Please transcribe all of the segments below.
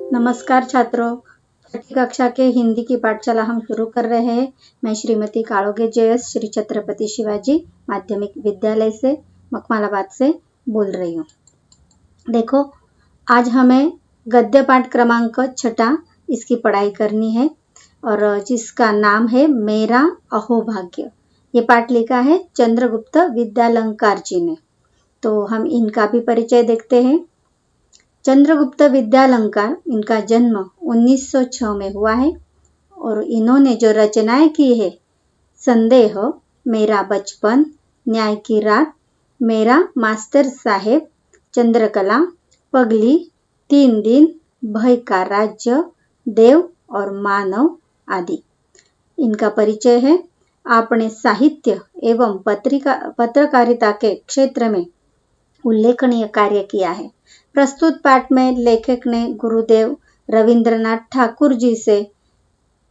नमस्कार छात्रों, छठी कक्षा के हिंदी की पाठशाला हम शुरू कर रहे हैं। मैं श्रीमती काड़ोगे जयस श्री छत्रपति शिवाजी माध्यमिक विद्यालय से मखमालाबाद से बोल रही हूँ। देखो, आज हमें गद्य पाठ क्रमांक 6 इसकी पढ़ाई करनी है और जिसका नाम है मेरा अहोभाग्य। ये पाठ लिखा है चंद्रगुप्त विद्यालंकार जी ने। तो हम इनका भी परिचय देखते हैं। चंद्रगुप्त विद्यालंकार, इनका जन्म 1906 में हुआ है और इन्होंने जो रचनाएं की है, संदेह, मेरा बचपन, न्याय की रात, मेरा मास्टर साहेब, चंद्रकला, पगली, 3 दिन, भय का राज्य, देव और मानव आदि इनका परिचय है। आपने साहित्य एवं पत्रकारिता के क्षेत्र में उल्लेखनीय कार्य किया है। प्रस्तुत पाठ में लेखक ने गुरुदेव रविंद्रनाथ ठाकुर जी से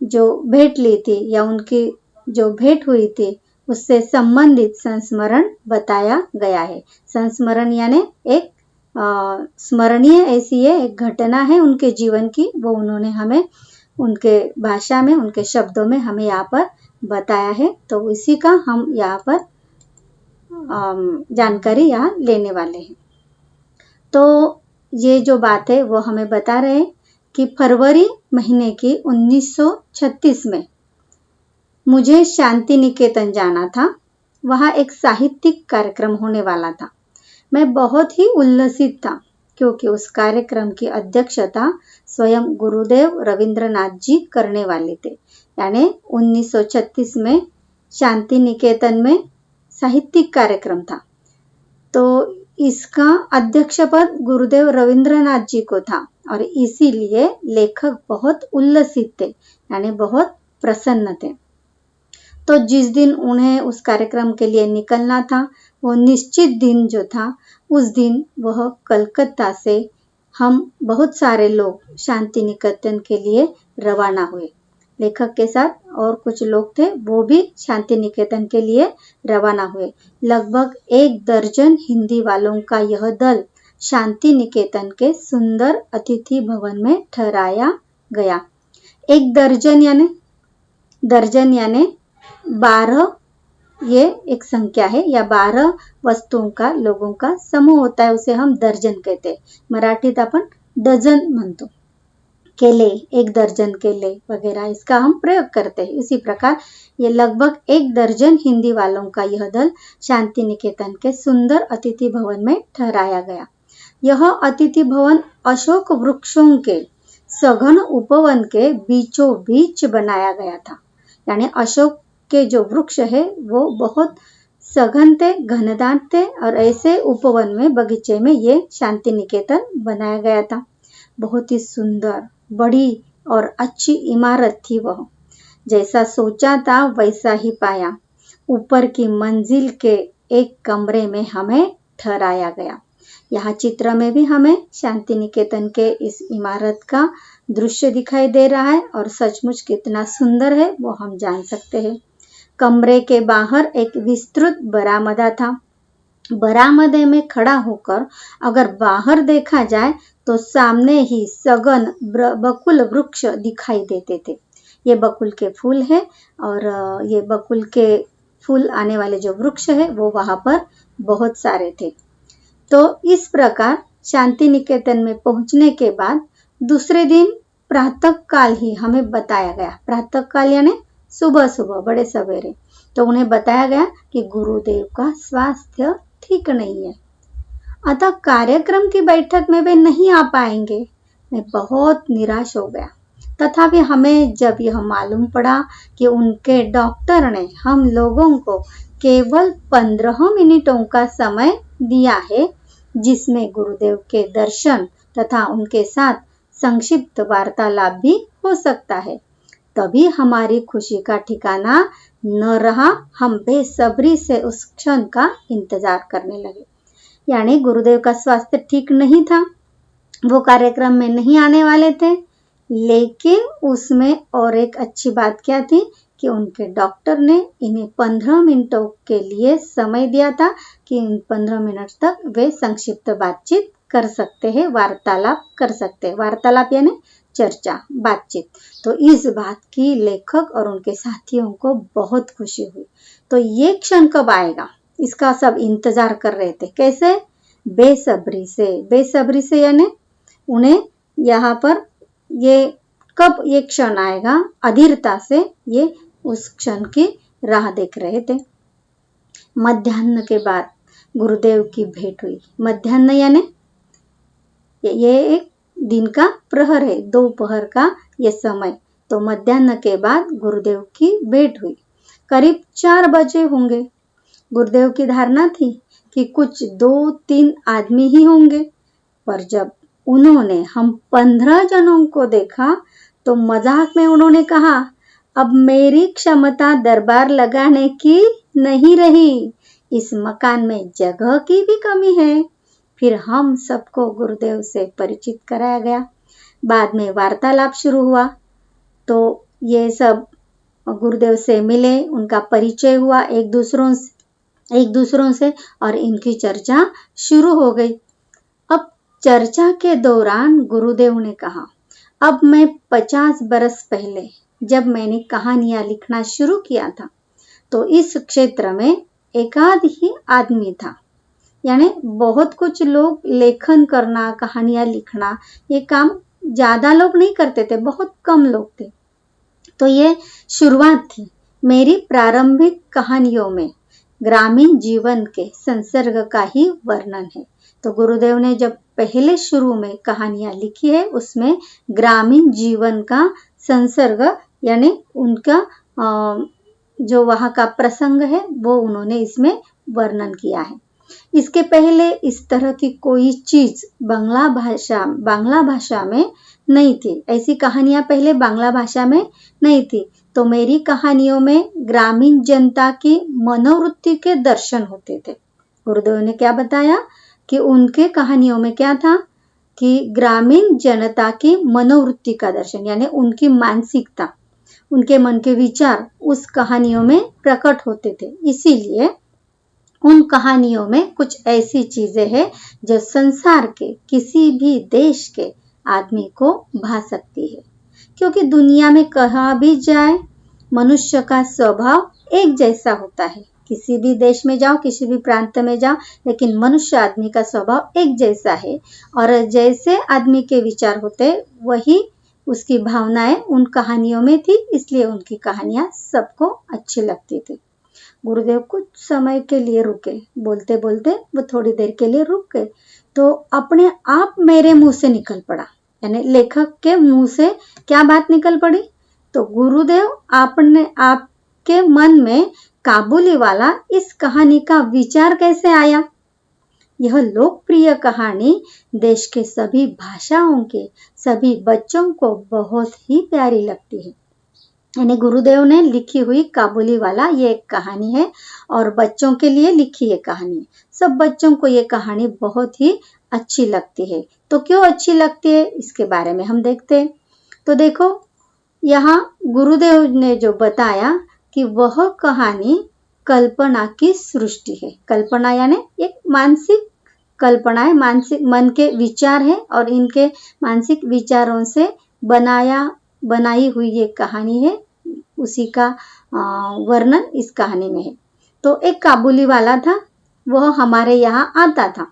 जो भेंट ली थी या उनकी जो भेंट हुई थी उससे संबंधित संस्मरण बताया गया है। संस्मरण यानी एक स्मरणीय ऐसी एक घटना है उनके जीवन की, वो उन्होंने हमें उनके भाषा में, उनके शब्दों में हमें यहाँ पर बताया है। तो इसी का हम यहाँ पर जानकारी यहाँ लेने वाले हैं। तो ये जो बात है वो हमें बता रहे हैं कि फरवरी महीने की 1936 में मुझे शांति निकेतन जाना था। वहाँ एक साहित्यिक कार्यक्रम होने वाला था। मैं बहुत ही उल्लसित था क्योंकि उस कार्यक्रम की अध्यक्षता स्वयं गुरुदेव रविंद्रनाथ जी करने वाले थे। यानी 1936 में शांति निकेतन में साहित्यिक कार्यक्रम था, तो इसका अध्यक्ष पद गुरुदेव रविंद्रनाथ जी को था और इसीलिए लेखक बहुत उल्लसित थे, यानी बहुत प्रसन्न थे। तो जिस दिन उन्हें उस कार्यक्रम के लिए निकलना था, वो निश्चित दिन जो था, उस दिन वह कलकत्ता से हम बहुत सारे लोग शांति निकेतन के लिए रवाना हुए। लेखक के साथ और कुछ लोग थे, वो भी शांति निकेतन के लिए रवाना हुए। लगभग 1 दर्जन हिंदी वालों का यह दल शांति निकेतन के सुंदर अतिथि भवन में ठहराया गया। 1 दर्जन यानी 12, ये एक संख्या है या 12 वस्तुओं का, लोगों का समूह होता है, उसे हम दर्जन कहते हैं। मराठीत आपण डझन म्हणतो। केले, 1 दर्जन केले वगैरह इसका हम प्रयोग करते हैं। इसी प्रकार ये लगभग 1 दर्जन हिंदी वालों का यह दल शांति निकेतन के सुंदर अतिथि भवन में ठहराया गया। यह अतिथि भवन अशोक वृक्षों के सघन उपवन के बीचों बीच बनाया गया था। यानी अशोक के जो वृक्ष है वो बहुत सघन थे, घनदाट थे और ऐसे उपवन में, बगीचे में ये शांति निकेतन बनाया गया था। बहुत ही सुंदर, बड़ी और अच्छी इमारत थी वह। जैसा सोचा था वैसा ही पाया। ऊपर की मंजिल के एक कमरे में हमें ठहराया गया। यहाँ चित्र में भी हमें शांति निकेतन के इस इमारत का दृश्य दिखाई दे रहा है और सचमुच कितना सुंदर है वो हम जान सकते हैं। कमरे के बाहर एक विस्तृत बरामदा था। बरामदे में खड़ा होकर अगर बाहर देखा जाए तो सामने ही सघन बकुल वृक्ष दिखाई देते थे। ये बकुल के फूल है और ये बकुल के फूल आने वाले जो वृक्ष है वो वहां पर बहुत सारे थे। तो इस प्रकार शांति निकेतन में पहुंचने के बाद दूसरे दिन प्रातः काल ही हमें बताया गया, प्रातः काल यानी सुबह सुबह, बड़े सवेरे, तो उन्हें बताया गया कि गुरुदेव का स्वास्थ्य ठीक नहीं है, अतः कार्यक्रम की बैठक में वे नहीं आ पाएंगे। मैं बहुत निराश हो गया। तथापि हमें जब यह मालूम पड़ा कि उनके डॉक्टर ने हम लोगों को केवल 15 मिनटों का समय दिया है, जिसमें गुरुदेव के दर्शन तथा उनके साथ संक्षिप्त वार्तालाप भी हो सकता है, तभी हमारी खुशी का ठिकाना न रहा। हम बेसब्री से उस क्षण का इंतजार करने लगे। यानी गुरुदेव का स्वास्थ्य ठीक नहीं था, वो कार्यक्रम में नहीं आने वाले थे, लेकिन उसमें और एक अच्छी बात क्या थी कि उनके डॉक्टर ने इन्हें 15 मिनटों के लिए समय दिया था कि इन 15 मिनट तक वे संक्षिप्त बातचीत कर सकते हैं, वार्तालाप कर सकते हैं। वार्तालाप यानी चर्चा, बातचीत। तो इस बात की लेखक और उनके साथियों को बहुत खुशी हुई। तो ये क्षण कब आएगा, इसका सब इंतजार कर रहे थे। कैसे? बेसब्री से। बेसब्री से यानी उन्हें यहाँ पर ये कब ये क्षण आएगा, अधीरता से ये उस क्षण की राह देख रहे थे। मध्याह्न के बाद गुरुदेव की भेंट हुई। मध्याह्न यानी ये एक दिन का प्रहर है, दोपहर का ये समय। तो मध्याह्न के बाद गुरुदेव की भेंट हुई। करीब 4 बजे होंगे। गुरुदेव की धारणा थी कि कुछ 2-3 आदमी ही होंगे, पर जब उन्होंने हम 15 जनों को देखा तो मजाक में उन्होंने कहा, अब मेरी क्षमता दरबार लगाने की नहीं रही, इस मकान में जगह की भी कमी है। फिर हम सबको गुरुदेव से परिचित कराया गया। बाद में वार्तालाप शुरू हुआ। तो ये सब गुरुदेव से मिले, उनका परिचय हुआ एक दूसरों से और इनकी चर्चा शुरू हो गई। अब चर्चा के दौरान गुरुदेव ने कहा, अब मैं 50 बरस पहले जब मैंने कहानियां लिखना शुरू किया था तो इस क्षेत्र में एकाध ही आदमी था। यानी बहुत कुछ लोग लेखन करना, कहानियां लिखना, ये काम ज्यादा लोग नहीं करते थे, बहुत कम लोग थे। तो ये शुरुआत थी। मेरी प्रारंभिक कहानियों में ग्रामीण जीवन के संसर्ग का ही वर्णन है। तो गुरुदेव ने जब पहले शुरू में कहानियां लिखी है उसमें ग्रामीण जीवन का संसर्ग यानी उनका जो वहाँ का प्रसंग है वो उन्होंने इसमें वर्णन किया है। इसके पहले इस तरह की कोई चीज बांग्ला भाषा में नहीं थी। ऐसी कहानियां पहले बांग्ला भाषा में नहीं थी। तो मेरी कहानियों में ग्रामीण जनता की मनोवृत्ति के दर्शन होते थे। गुरुदेव ने क्या बताया कि उनके कहानियों में क्या था कि ग्रामीण जनता की मनोवृत्ति का दर्शन यानी उनकी मानसिकता, उनके मन के विचार उस कहानियों में प्रकट होते थे। इसीलिए उन कहानियों में कुछ ऐसी चीजें हैं जो संसार के किसी भी देश के आदमी को भा सकती है, क्योंकि दुनिया में कहाँ भी जाए मनुष्य का स्वभाव एक जैसा होता है। किसी भी देश में जाओ, किसी भी प्रांत में जाओ, लेकिन मनुष्य आदमी का स्वभाव एक जैसा है और जैसे आदमी के विचार होते वही उसकी भावनाएं उन कहानियों में थी। इसलिए उनकी कहानियां सबको अच्छी लगती थी। गुरुदेव कुछ समय के लिए रुके, बोलते बोलते वो थोड़ी देर के लिए रुक गए। तो अपने आप मेरे मुंह से निकल पड़ा, यानी लेखक के मुंह से क्या बात निकल पड़ी, तो गुरुदेव आपके मन में काबुलीवाला इस कहानी का विचार कैसे आया। यह लोकप्रिय कहानी देश के सभी भाषाओं के सभी बच्चों को बहुत ही प्यारी लगती है। यानी गुरुदेव ने लिखी हुई काबुलीवाला ये एक कहानी है और बच्चों के लिए लिखी ये कहानी है। सब बच्चों को ये कहानी बहुत ही अच्छी लगती है। तो क्यों अच्छी लगती है इसके बारे में हम देखते हैं। तो देखो यहाँ गुरुदेव ने जो बताया कि वह कहानी कल्पना की सृष्टि है। कल्पना यानी एक मानसिक कल्पना है, मानसिक मन के विचार है और इनके मानसिक विचारों से बनाई हुई ये कहानी है। उसी का वर्णन इस कहानी में है। तो एक काबुली वाला था, वह हमारे यहाँ आता था,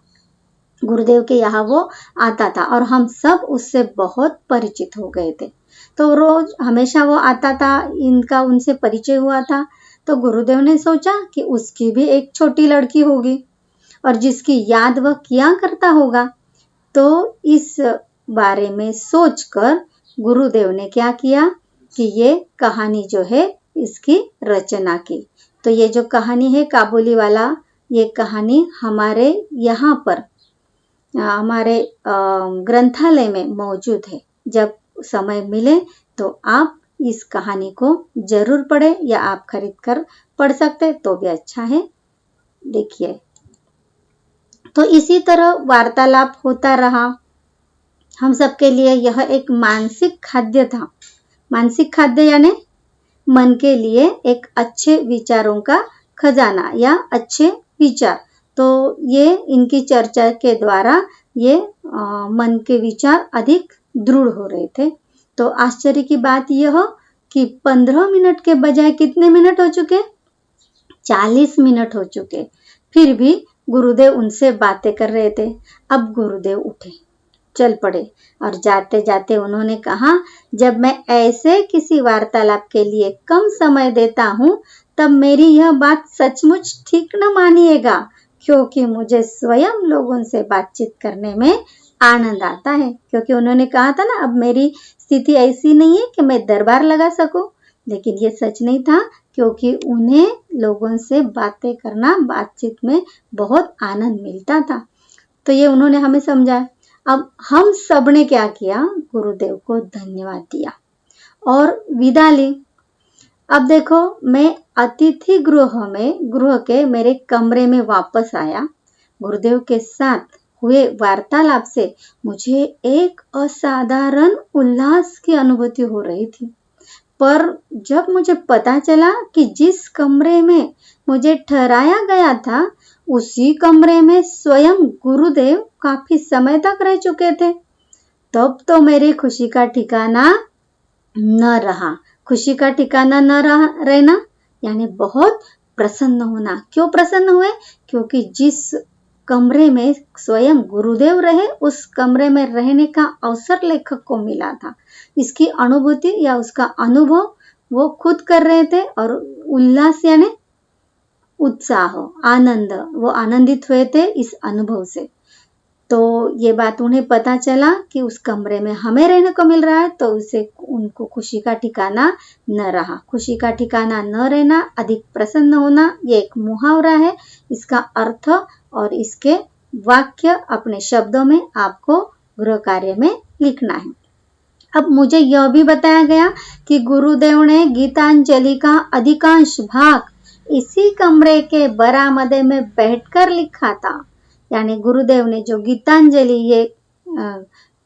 गुरुदेव के यहाँ वो आता था और हम सब उससे बहुत परिचित हो गए थे। तो रोज हमेशा वो आता था, इनका उनसे परिचय हुआ था। तो गुरुदेव ने सोचा कि उसकी भी एक छोटी लड़की होगी और जिसकी याद वह किया करता होगा। तो इस बारे में सोचकर गुरुदेव ने क्या किया कि ये कहानी जो है इसकी रचना की। तो ये जो कहानी है काबुलीवाला, ये कहानी हमारे यहाँ पर हमारे ग्रंथालय में मौजूद है। जब समय मिले तो आप इस कहानी को जरूर पढ़ें या आप खरीद कर पढ़ सकते तो भी अच्छा है। देखिए, तो इसी तरह वार्तालाप होता रहा। हम सबके लिए यह एक मानसिक खाद्य था। मानसिक खाद्य यानी मन के लिए एक अच्छे विचारों का खजाना या अच्छे विचार। तो ये इनकी चर्चा के द्वारा ये मन के विचार अधिक दृढ़ हो रहे थे। तो आश्चर्य की बात यह कि 15 मिनट के बजाय कितने मिनट हो चुके? 40 मिनट हो चुके। फिर भी गुरुदेव उनसे बातें कर रहे थे। अब गुरुदेव उठे, चल पड़े और जाते जाते उन्होंने कहा, जब मैं ऐसे किसी वार्तालाप के लिए कम समय देता हूँ तब मेरी यह बात सचमुच ठीक न मानिएगा, क्योंकि मुझे स्वयं लोगों से बातचीत करने में आनंद आता है। क्योंकि उन्होंने कहा था ना, अब मेरी स्थिति ऐसी नहीं है कि मैं दरबार लगा सकूं, लेकिन ये सच नहीं था, क्योंकि उन्हें लोगों से बातें करना, बातचीत में बहुत आनंद मिलता था। तो ये उन्होंने हमें समझाया। अब हम सब ने क्या किया? गुरुदेव को धन्यवाद दिया और विदा ली। अब देखो, मैं अतिथि गृह के मेरे कमरे में वापस आया। गुरुदेव के साथ हुए वार्तालाप से मुझे एक असाधारण उल्लास की अनुभूति हो रही थी। पर जब मुझे पता चला कि जिस कमरे में मुझे ठहराया गया था, उसी कमरे में स्वयं गुरुदेव काफी समय तक रह चुके थे, तब तो मेरी खुशी का ठिकाना न रहा। खुशी का ठिकाना न रहना यानी बहुत प्रसन्न होना। क्यों प्रसन्न हुए? क्योंकि जिस कमरे में स्वयं गुरुदेव रहे, उस कमरे में रहने का अवसर लेखक को मिला था। इसकी अनुभूति या उसका अनुभव वो खुद कर रहे थे और उल्लास यानी उत्साह, आनंद, वो आनंदित हुए थे इस अनुभव से। तो ये बात उन्हें पता चला कि उस कमरे में हमें रहने को मिल रहा है, तो उसे उनको खुशी का ठिकाना न रहा। खुशी का ठिकाना न रहना, अधिक प्रसन्न होना, ये एक मुहावरा है। इसका अर्थ और इसके वाक्य अपने शब्दों में आपको गृह कार्य में लिखना है। अब मुझे यह भी बताया गया कि गुरुदेव ने गीतांजलि का अधिकांश भाग इसी कमरे के बरामदे में बैठकर लिखा था। यानी गुरुदेव ने जो गीतांजलि ये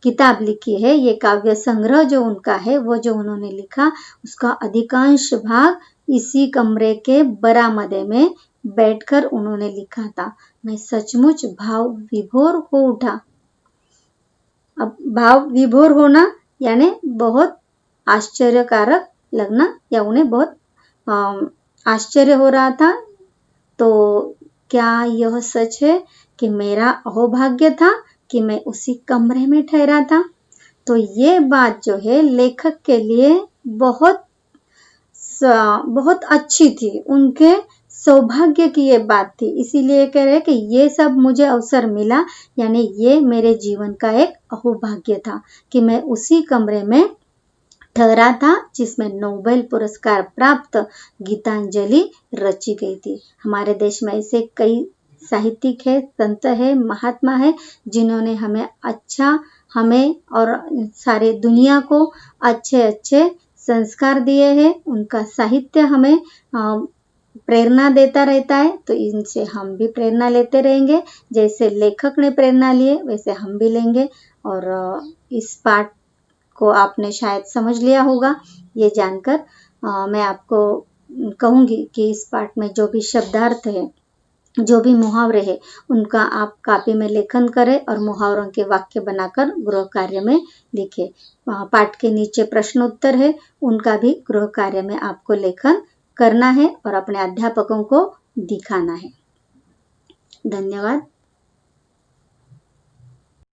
किताब लिखी है, ये काव्य संग्रह जो उनका है, वो जो उन्होंने लिखा, उसका अधिकांश भाग इसी कमरे के बरामदे में बैठकर उन्होंने लिखा था। मैं सचमुच भाव विभोर हो उठा। अब भाव विभोर होना यानी बहुत आश्चर्यकारक लगना, या उन्हें बहुत आश्चर्य हो रहा था। तो क्या यह सच है कि मेरा अहोभाग्य था कि मैं उसी कमरे में ठहरा था? तो ये बात जो है लेखक के लिए बहुत अच्छी थी, उनके सौभाग्य की ये बात थी। इसीलिए कह रहे कि ये सब मुझे अवसर मिला, यानी ये मेरे जीवन का एक अहोभाग्य था कि मैं उसी कमरे में ठहरा था जिसमें नोबेल पुरस्कार प्राप्त गीतांजलि रची गई थी। हमारे देश में ऐसे कई साहित्यिक है, संत है, महात्मा है, जिन्होंने हमें और सारे दुनिया को अच्छे अच्छे संस्कार दिए हैं। उनका साहित्य हमें प्रेरणा देता रहता है। तो इनसे हम भी प्रेरणा लेते रहेंगे। जैसे लेखक ने प्रेरणा लिए, वैसे हम भी लेंगे। और इस पाठ को आपने शायद समझ लिया होगा। ये जानकर मैं आपको कहूंगी कि इस पाठ में जो भी शब्दार्थ है, जो भी मुहावरे हैं, उनका आप कॉपी में लेखन करें और मुहावरों के वाक्य बनाकर गृह कार्य में लिखें। पाठ के नीचे प्रश्न उत्तर है, उनका भी गृह कार्य में आपको लेखन करना है और अपने अध्यापकों को दिखाना है। धन्यवाद।